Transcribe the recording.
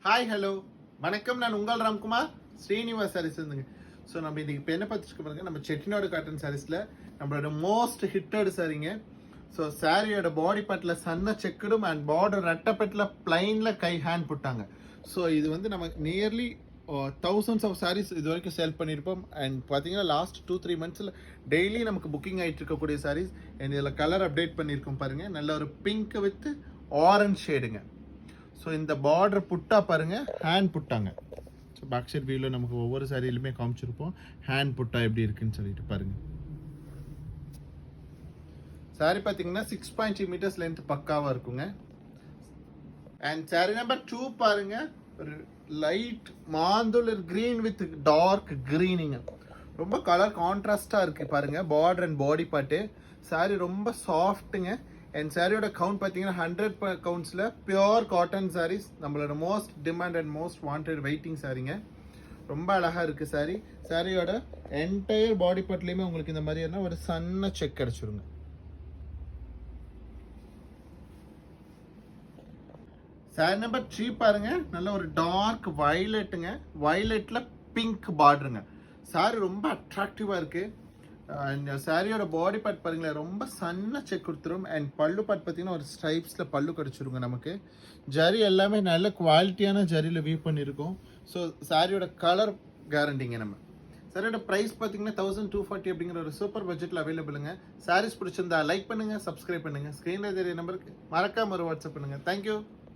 Hi hello வணக்கம், நான் உங்கள் ராம்குமார் ஸ்ரீனிவாஸ் சாரீஸ் இருந்துங்க. ஸோ நம்ம இன்னைக்கு இப்போ என்ன பார்த்துட்டு பாருங்க, நம்ம செட்டிநாடு காட்டன் சாரீஸில் நம்மளோட மோஸ்ட் ஹிட்டடு சாரீங்க. ஸோ சாரியோட பாடி பார்ட்டில் சன்ன செக்குடும் அண்ட் பார்டர் ரெட்டப்பட்டில் பிளைனில் கை ஹேண்ட் போட்டாங்க. ஸோ இது வந்து நமக்கு நியர்லி தௌசண்ட்ஸ் ஆஃப் சாரீஸ் இது வரைக்கும் சேல் பண்ணியிருப்போம். அண்ட் பார்த்தீங்கன்னா லாஸ்ட் 2-3 மந்த்ஸில் டெய்லி நமக்கு புக்கிங் ஆகிட்டு இருக்கக்கூடிய சாரீஸ். அண்ட் இதில் கலர் அப்டேட் பண்ணியிருக்கோம் பாருங்கள், நல்ல ஒரு பிங்க் வித் ஆரஞ்ச் ஷேடுங்க. ஸோ இந்த பார்டர் புட்டா பாருங்க, ஹேண்ட் புட்டாங்க. ஸோ பேக் சைட் வியூவில் நமக்கு ஒவ்வொரு சாரியிலுமே காமிச்சிருப்போம் ஹேண்ட் புட்டா எப்படி இருக்குன்னு சொல்லிட்டு பாருங்க. சாரி பார்த்தீங்கன்னா 6.3 மீட்டர்ஸ் லென்த் பக்காவாக இருக்குங்க. அண்ட் சாரி நம்பர் 2 பாருங்க, ஒரு லைட் மாந்துளர் கிரீன் வித் டார்க் கிரீனிங்க. ரொம்ப கலர் கான்ட்ராஸ்டாக இருக்குது பாருங்க, border and body part. Sorry ரொம்ப சாஃப்ட்டுங்க. அண்ட் சாரியோட கவுண்ட் பார்த்தீங்கன்னா 100 கவுண்ட்ஸில் பியோர் காட்டன் சாரீஸ், நம்மளோட most demand and most wanted waiting சாரீங்க. ரொம்ப அழகாக இருக்குது சாரி. சாரியோட என்டையர் பாடி பார்ட்லேயுமே உங்களுக்கு இந்த மாதிரியான ஒரு சன்ன செக் அடிச்சிருங்க. சாரி நம்பர் 3 பாருங்க, நல்ல ஒரு டார்க் வயலட்டுங்க, வயலட்ல பிங்க் பார்டருங்க. சாரி ரொம்ப அட்ராக்டிவாக இருக்குது. அண்ட் சாரியோட பாடி பார்ட் பாருங்களேன், ரொம்ப சன்ன செக் கொடுத்துரும். அண்ட் பல்லு பார்ட் பார்த்தீங்கன்னா ஒரு ஸ்ட்ரைப்ஸில் பல்லு கிடச்சிருங்க நமக்கு. ஜரி எல்லாமே நல்ல குவாலிட்டியான ஜரியில் வியூ பண்ணியிருக்கோம். ஸோ சாரியோட கலர் கேரண்டிங்க. நம்ம சாரியோட ப்ரைஸ் பார்த்தீங்கன்னா 1240 அப்படிங்கிற ஒரு சூப்பர் பட்ஜெட்டில் அவைலபிளுங்க. சாரீஸ் பிடிச்சிருந்தா லைக் பண்ணுங்கள், சப்ஸ்கிரைப் பண்ணுங்கள். ஸ்க்ரீனில் தெரிய நம்பருக்கு மறக்காம ஒரு வாட்ஸ்அப் பண்ணுங்கள். தேங்க்யூ.